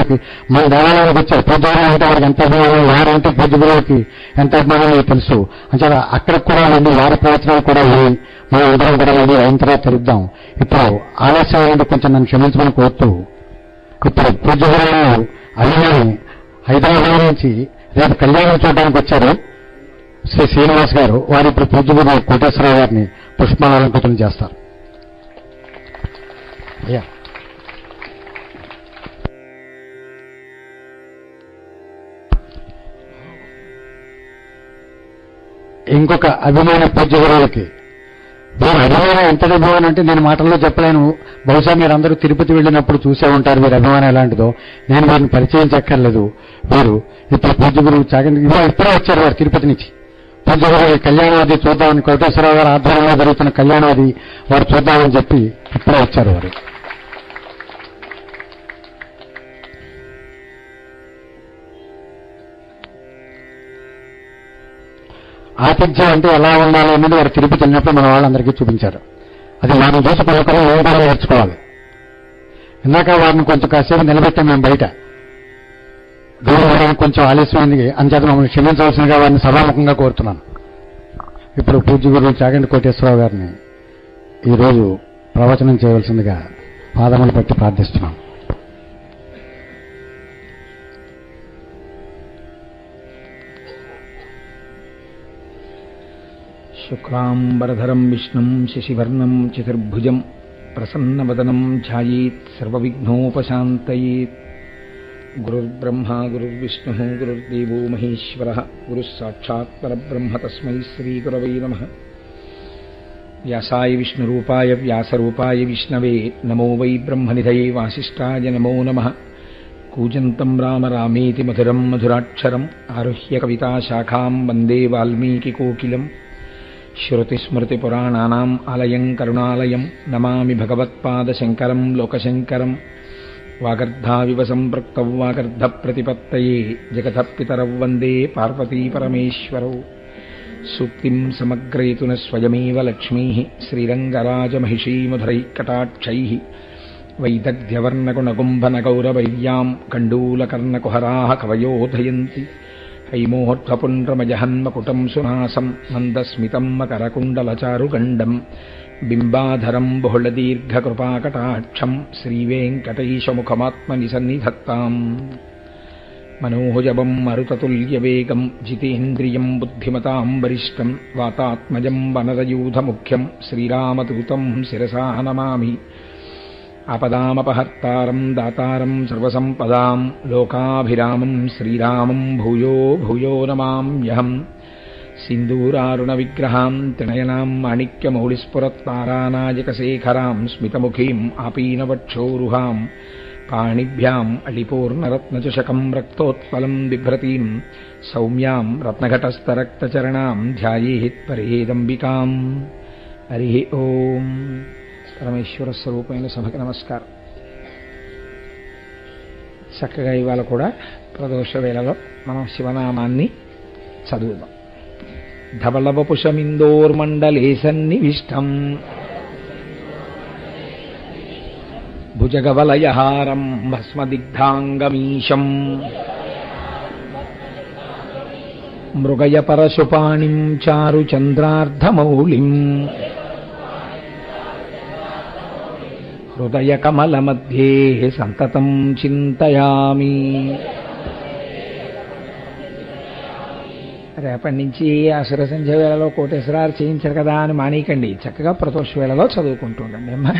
గురువులకి మన దేవాలయానికి వచ్చారు. పూజ్య గురువు అంటే వారికి ఎంత అభిమానం, వారంటే పూజ్య గురువులకి ఎంత అభిమానం మీకు తెలుసు. అంటే అక్కడికి కూడా వెళ్ళి వారి ప్రవచనాలు కూడా వెళ్ళి మనం అందరం కూడా వెళ్ళి అయిన తర్వాత తెలుద్దాం. ఇప్పుడు ఆలస్యం అంటే కొంచెం నన్ను క్షమించమని కోరుతూ ఇప్పుడు పూజ్య గురువులు అభిమాని హైదరాబాద్ నుంచి రేపు కళ్యాణం చూడడానికి వచ్చారు శ్రీ శ్రీనివాస్ గారు. వారు ఇప్పుడు పూజ్య గురువు కోటేశ్వరరావు గారిని పుష్పాలంకృతం చేస్తారు. అయ్యా ఇంకొక అభిమాన పూజ్య గురువులకి వీరు అభిమానం ఎంతటి అభిమానం అంటే నేను మాటల్లో చెప్పలేను. బహుశా మీరందరూ తిరుపతి వెళ్ళినప్పుడు చూసే ఉంటారు వీరి అభిమానం ఎలాంటిదో. నేను వారిని పరిచయం చెక్కర్లేదు. వీరు ఇప్పుడు పూజ్య గురువు ఇప్పుడే వచ్చారు వారు తిరుపతి నుంచి. పూజ్య గురువు కళ్యాణవాది చూద్దామని కోటేశ్వరరావు గారు ఆధ్వర్యంలో జరుగుతున్న కళ్యాణవాది వారు చూద్దామని చెప్పి ఇప్పుడే వచ్చారు వారు. ఆతిథ్యం అంటే ఎలా ఉండాలి అనేది వారు తిరుపతి వెళ్ళినప్పుడు మన వాళ్ళందరికీ చూపించారు. అది మనం చూసి పలుకలు మేము కూడా నేర్చుకోవాలి. ఇందాక వారిని కొంచెం కాసేపు నిలబెట్టాం మేము బయట. దూరం కొంచెం ఆలస్యమైంది, అంచేత మమ్మల్ని క్షమించవలసిందిగా వారిని సభాముఖంగా కోరుతున్నాను. ఇప్పుడు పూజ్య గురువు చాగంటి కోటేశ్వరరావు గారిని ఈరోజు ప్రవచనం చేయవలసిందిగా పాదములు పట్టి ప్రార్థిస్తున్నాం. శుక్లాంబరధరం విష్ణుం శశివర్ణం చతుర్భుజం ప్రసన్నవదనం ధ్యాయేత్ సర్వవిఘ్నోపశాంతయేత్. గురుర్బ్రహ్మా గురుర్విష్ణుః గురుర్దేవో మహేశ్వరః గురుః సాక్షాత్ పరబ్రహ్మ తస్మై శ్రీగురవై నమః. వ్యాసాయ విష్ణురూపాయ వ్యాసరూపాయ విష్ణవే నమో వై బ్రహ్మనిధయే వాసిష్ఠాయ నమో నమః. కూజంతం రామ రామేతి మధురం మధురాక్షరం ఆరుహ్య కవితాశాఖాం వందే వాల్మీకికోకిలం. శ్రుతిస్మృతిపురాణానాం ఆలయం కరుణాలయం నమామి భగవత్పాదశంకరం లోకశంకరం. వాగర్ధావివ సంపృక్తౌ వాగర్ధప్రతిపత్తయే జగతః పితరౌ వందే పార్వతీపరమేశ్వరౌ. సూక్తిం సమగ్రయతున స్వయమేవ లక్ష్మీః శ్రీరంగరాజమహిషీమధురైఃకటాక్షైః. వైదగ్ధ్యవర్ణగుణగుంభనగౌరవైర్యాం కండూలకర్ణకుహరాः కవయోధయంతి. హైమోహ్వపుండ్రమజహన్మకుటం సునాసం మందస్మితం మకరకుండలచారుగండం బింబాధరం బహుళదీర్ఘకృపాకటాక్షం శ్రీవేంకటైశముఖమాత్మనిసన్నిధత్తాం. మనోజవం మరుతతుల్యవేగం జితేంద్రియం బుద్ధిమతాం వరిష్టం వాతాత్మజం వనరయూధముఖ్యం శ్రీరామదూతం శిరసా నమామి. ఆపదామపహర్తారం దాతారం సర్వసంపదాం లోకాభిరామం శ్రీరామం భూయో భూయో నమామ్యహం. సింధూరారుణ విగ్రహాం త్రినయనాం మాణిక్యమౌళిస్ఫురత్తారానాయకశేఖరాం స్మితముఖీం ఆపీనవక్షోరుహాం పాణిభ్యాం అళిపూర్ణరత్నచషకం రక్తోత్పలం బిభ్రతీం సౌమ్యాం రత్నఘటస్థరక్తచరణాం ధ్యాయేత్ పరేదంబికాం. హరి ఓం. పరమేశ్వర స్వరూపమైన సభకి నమస్కారం. చక్కగా ఇవాళ కూడా ప్రదోష వేళలో మనం శివనామాన్ని చదువుదాం. ధవళవపుషమిందోర్మండలే సన్నివిష్టం భుజగవలయహారం భస్మదిగ్ధాంగమీశం మృగయ పరశుపాణిం చారుచంద్రార్ధమౌళిం హృదయకమలమధ్యే సంతతం చింతయామి. రేపటి నుంచి అసుర సంధ్య వేళలో కోటేశ్వరాలు చేయించారు కదా అని మానేయకండి. చక్కగా ప్రదోష వేళలో చదువుకుంటూ ఉండండి అమ్మా.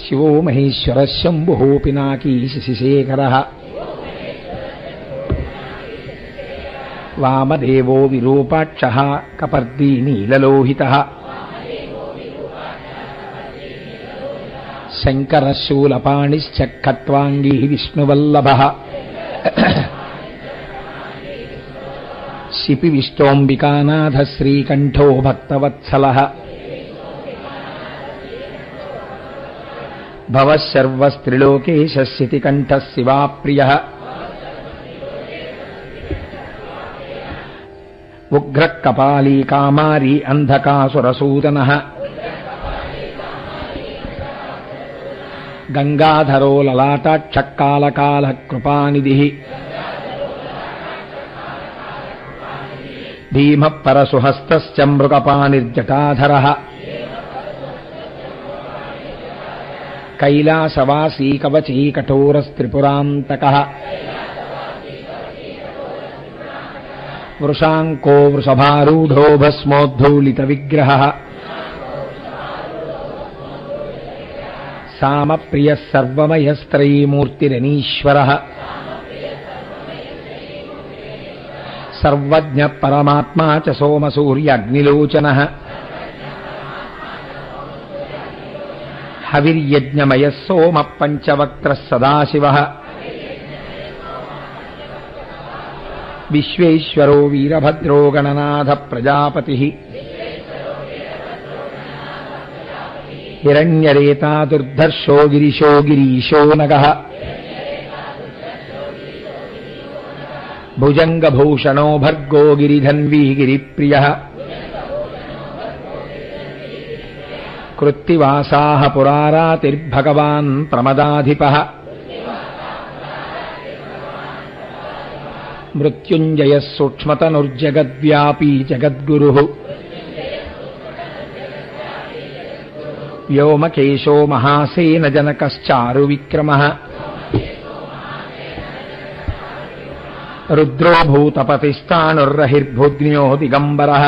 శివో మహేశ్వర శంభో పినాకీ శశిశేఖర వామదేవో విరూపాక్ష కపర్దీ నీలలోహిత శంకరశూలపాణిశ్చ ఖట్వాంగీ విష్ణువల్లభ శిపి విష్టోంబికానాథ శ్రీకంఠో భక్తవత్సల భవశర్వస్త్రిలోకేశితికంఠ శివాప్రియ ఉగ్ర కపాలీ కామారీ అంధకాసురసూదన గంగాధరో లలాటాక్షకాలకాల కృపానిధి భీమ పరసుహస్త మృగపానిర్జటాధర కైలాసవాసీ కవచీ కఠోరస్త్రిపురాంతక వృషాంకో వృషభారూఢో భస్మోద్ధూళిత విగ్రహ సామప్రియ సర్వమయస్త్రైమూర్తిరనీశ్వర సర్వజ్ఞ పరమాత్మా చ సోమసూర్యాగ్నిలోచన హవిర్యజ్ఞమయ సోమ పంచవక్త్ర సదాశివ విశ్వేశ్వరో వీరభద్రో గణనాథ ప్రజాపతి హిరణ్యరేతా దుర్ధర్షో గిరిశో గిరీశో నగః భుజంగభూషణో భర్గో గిరిధన్వీ గిరిప్రియః కృత్తివాసాః పురారాతిర్భగవాన్ ప్రమదాధిపః మృత్యుంజయః సూక్ష్మతనుర్జగద్వ్యాపీ జగద్గురుః వ్యోమకేశో మహాసేనజనకశ్చారు విక్రమః రుద్రో భూతపతిస్థాణుర్రహిర్భుజ్ఞో దిగంబరః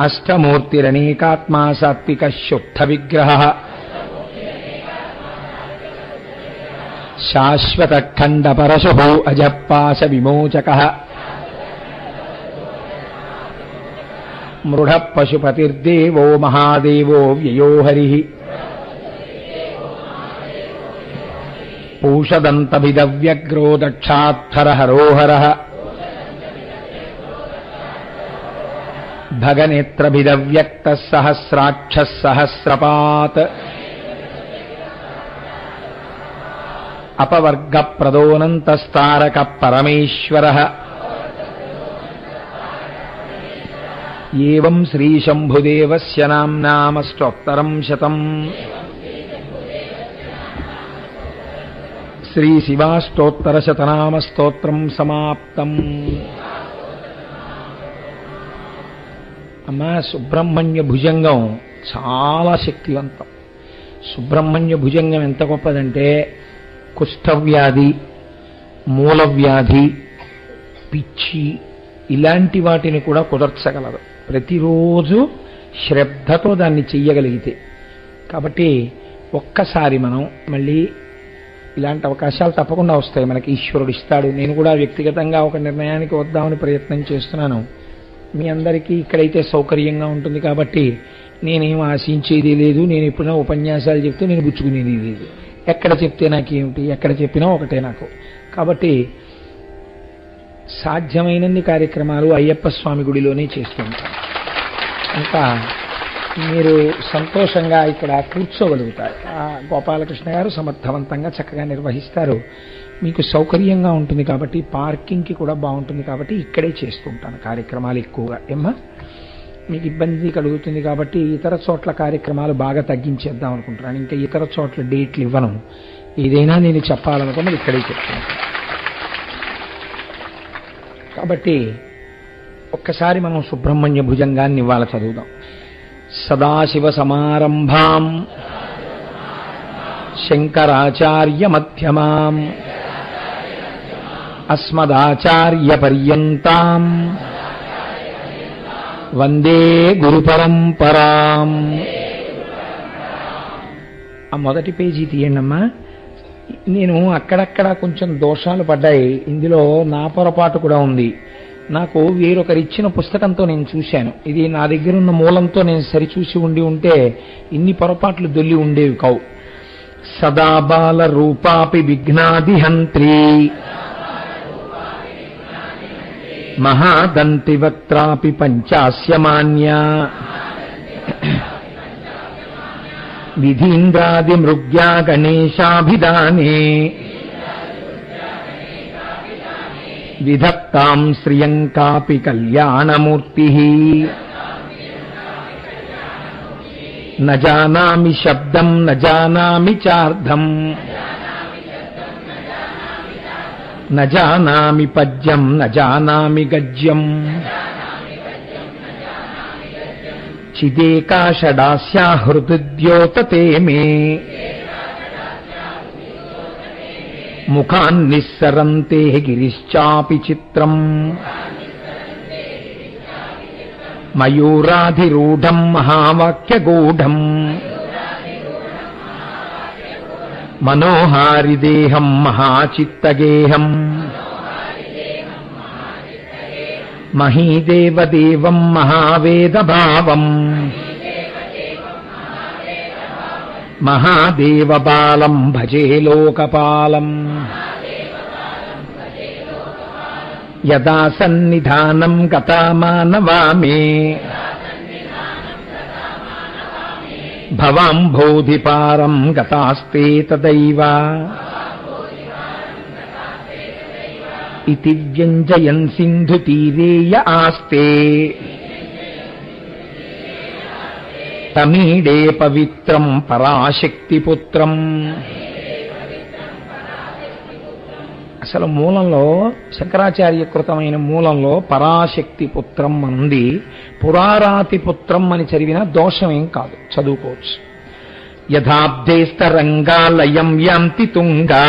అష్టమూర్తిరనేకాత్మా సాత్వికः శుద్ధ విగ్రహः శాశ్వత ఖండ పరశుః అజపాశ విమోచకః మృఢ పశుపతిర్దేవో మహాదేవో వ్యయో హరిః పూషదంతభిదవ్యగ్రో దక్షాత్తరహరోహరః భగనేత్రభిదవ్యక్తః సహస్రాక్షः సహస్రపాత్ అపవర్గప్రదోనంతస్తారక పరమేశ్వరః ఏవం శ్రీశంభుదేవస్య నామ్నామష్టోత్తరం శతం శ్రీశివాష్టోత్తరశతనామస్తోత్రం సమాప్తం. అమ్మా, సుబ్రహ్మణ్య భుజంగం చాలా శక్తివంతం. సుబ్రహ్మణ్య భుజంగం ఎంత గొప్పదంటే కుష్ఠవ్యాధి, మూలవ్యాధి, పిచ్చి ఇలాంటి వాటిని కూడా కుదర్చగలదు ప్రతిరోజు శ్రద్ధతో దాన్ని చెయ్యగలిగితే. కాబట్టి ఒక్కసారి మనం మళ్ళీ ఇలాంటి అవకాశాలు తప్పకుండా వస్తాయి, మనకి ఈశ్వరుడు ఇస్తాడు. నేను కూడా వ్యక్తిగతంగా ఒక నిర్ణయానికి వద్దామని ప్రయత్నం చేస్తున్నాను. మీ అందరికీ ఇక్కడైతే సౌకర్యంగా ఉంటుంది కాబట్టి నేనేం ఆశించేది లేదు. నేను ఎప్పుడైనా ఉపన్యాసాలు చెప్తే నేను పుచ్చుకునేది లేదు. ఎక్కడ చెప్తే నాకేమిటి, ఎక్కడ చెప్పినా ఒకటే నాకు. కాబట్టి సాధ్యమైనన్ని కార్యక్రమాలు అయ్యప్ప స్వామి గుడిలోనే చేస్తుంటాను. ఇంకా మీరు సంతోషంగా ఇక్కడ కూర్చోగలుగుతారు. గోపాలకృష్ణ గారు సమర్థవంతంగా చక్కగా నిర్వహిస్తారు. మీకు సౌకర్యంగా ఉంటుంది కాబట్టి, పార్కింగ్కి కూడా బాగుంటుంది కాబట్టి ఇక్కడే చేస్తుంటాను కార్యక్రమాలు ఎక్కువగా. ఏమ్మా, మీకు ఇబ్బంది కలుగుతుంది కాబట్టి ఇతర చోట్ల కార్యక్రమాలు బాగా తగ్గించేద్దాం అనుకుంటున్నాను. ఇంకా ఇతర చోట్ల డేట్లు ఇవ్వను. ఏదైనా నేను చెప్పాలనుకున్నది ఇక్కడే చెప్తాను. కాబట్టి ఒక్కసారి మనం సుబ్రహ్మణ్య భుజంగాన్ని ఇవాళ చదువుదాం. సదాశివ సమారంభాం శంకరాచార్య మధ్యమాం అస్మదాచార్య పర్యంతాం వందే గురు పరంపరాం. ఆ మొదటి పేజీ తీయండమ్మా. నేను అక్కడక్కడ కొంచెం దోషాలు పడ్డాయి. ఇందులో నా పొరపాటు కూడా ఉంది. నాకు వేరొకరిచ్చిన పుస్తకంతో నేను చూశాను. ఇది నా దగ్గరున్న మూలంతో నేను సరిచూసి ఉంటే ఇన్ని పొరపాట్లు దొల్లి ఉండేవి కావు. సదాబాల రూపాపి విఘ్నాదిహంత్రీ మహాదంతివక్త్రాపి పంచాస్యమాన్యా విధీంద్రాది మృగ్యా గణేశాభిధానే విధత్తాం శ్రియంకాపి కళ్యాణమూర్తి న జానామి శబ్దం న జానామి చార్థం న జానామి పద్యం న జానామి గద్యం చిదేకా షడాస్యా హృద్యోతతే మే ముఖాన్నిస్సరంతే గిరిశ్చాపి చిత్రం మయూరాధిరూఢం మహావాక్యగూఢం మనోహారిదేహం మహాచిత్తగేహం మహీదేవదేవం మహావేదభావం మహాదేవబాలం భజే లోకపాలం యదా సన్నిధానం గతా మానవామే భవాంభోధిపారం గతాస్తే తదైవ ఇతి వ్యంజయన్ సింధుతీరేయ ఆస్తే తమీడే పవిత్రం పరాశక్తిపుత్రం. అసలు మూలంలో శంకరాచార్యకృతమైన మూలంలో పరాశక్తి పుత్రం అంది. పురారాతి పుత్రం అని చదివిన దోషం ఏం కాదు, చదువుకోవచ్చు. యథాబ్దేస్తరంగాలయం యాంతి తుంగా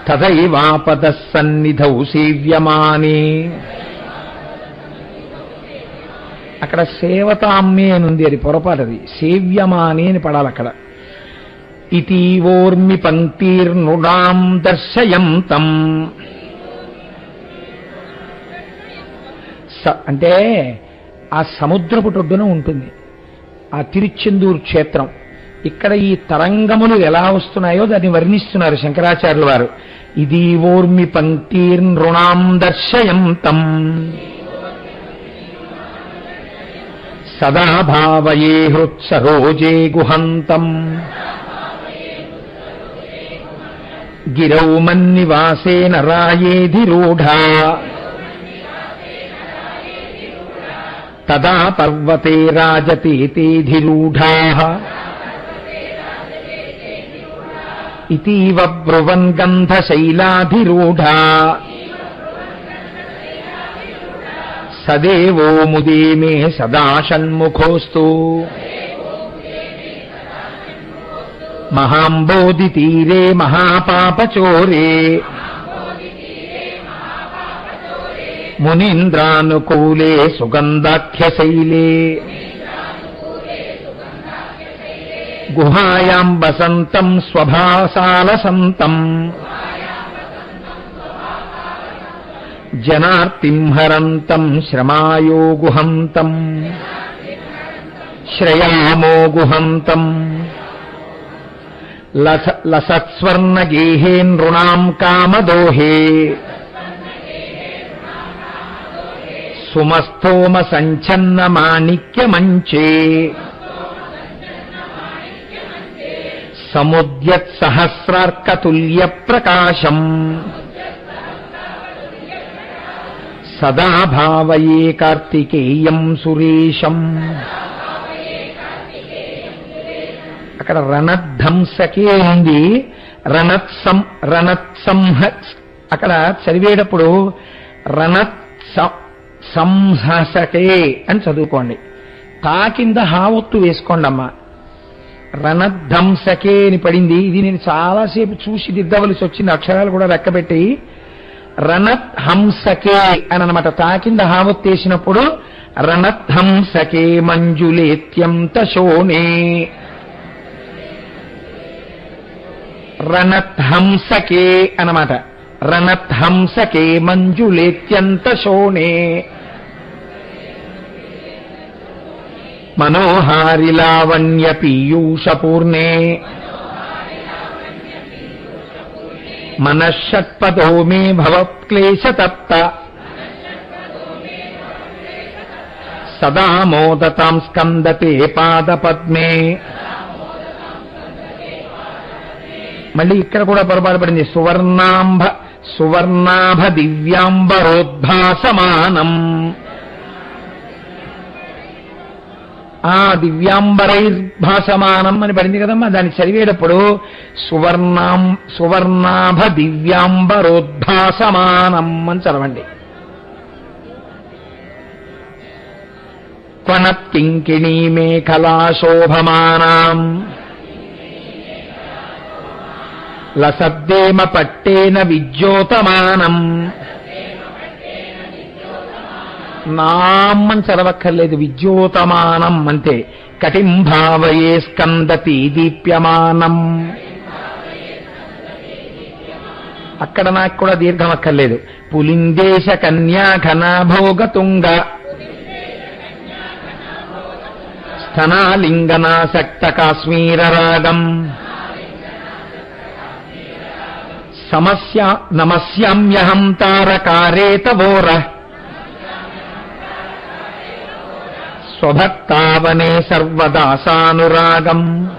తథైవాపద సన్నిధౌ సేవ్యమానే. అక్కడ సేవతామ్మే అని ఉంది, అది పొరపాటది. సేవ్యమానే అని పడాలి అక్కడ. ఇతీవోర్మి పంక్తిర్నృణాం దర్శయంతం. అంటే ఆ సముద్రపుటొడ్డున ఉంటుంది ఆ తిరుచెందూరు క్షేత్రం. ఇక్కడ ఈ తరంగములు ఎలా వస్తున్నాయో దాన్ని వర్ణిస్తున్నారు శంకరాచార్యుల వారు. ఇదీవోర్మి పంక్తిర్నృణాం దర్శయంతం సదా భావయే హృత్సరోజే గుహంతం గిరౌ మన్నివాసేన రాయేధిరూఢా తదా పర్వతే రాజతే తేధిరూఢాః ఇతీవ బ్రువన్ గంధశైలాధిరూఢా సదేవో ముదే మే సదా షణ్ముఖోస్తు మహాంబోధి తీరే మహాపాపచోరే మునీంద్రానుకూలే సుగంధాఖ్యశైలే గుహాయాం వసంతం స్వభాసాలసంతం జనార్తిం హరంతం శ్రమాయో గుహంతం శ్రయామో గుహంతం లసత్స్వర్ణగేహే నృణాం కామదోహే సుమస్థోమ సంఛన్న మాణిక్యమంచే సముద్యత్సహస్రార్కతుల్య ప్రకాశం సదా భావయే కార్తికేయం సురేశం. అక్కడ రణధ్వంసకే ఉంది. రణత్సంహ అక్కడ చదివేటప్పుడు సంహసకే అని చదువుకోండి. తా కింద హావొత్తు వేసుకోండి అమ్మా. రణధ్వంసకే అని పడింది. ఇది నేను చాలాసేపు చూసి దిద్దవలసి వచ్చింది, అక్షరాలు కూడా లెక్కబెట్టి. రణత్హంసకే అని అనమాట. తా కింద హావొత్తేసినప్పుడు రణత్హంసకే మంజులేత్యంత శోనే. రణత్హంసకే అన్నమాట. రణత్హంసకే మంజులేత్యంత శోనే మనోహారి లావణ్య పీయూషపూర్ణే మనఃషట్పదో మే భవక్లేశతప్త సదా మోదతాం స్కందతే పాదపద్మే. మళ్ళీ ఇక్కడ కూడా పొరపాటు పడింది. సువర్ణాభ దివ్యాంబరోద్భాసమానం దివ్యాంబరైర్భాసమానం అని పడింది కదమ్మా. దాన్ని చదివేటప్పుడు సువర్ణాభ దివ్యాంబరోద్భాసమానం అని చదవండి. క్వనత్కింకిణీ మేఖలా శోభమానాం లసద్దేమ పట్టేన విద్యోతమానం. నామని చదవక్కర్లేదు, విద్యోతమానం అంతే. కటిం భావయే స్కందతి దీప్యమానం. అక్కడ నాకు కూడా దీర్ఘం అక్కర్లేదు. పులిందేశ కన్యా ఘనాభోగతుంగ స్థనాలింగనాసక్త కాశ్మీరరాగం నమస్యామ్యహం తారకారేతవోర స్వభక్తావనే సర్వదాసానురాగం.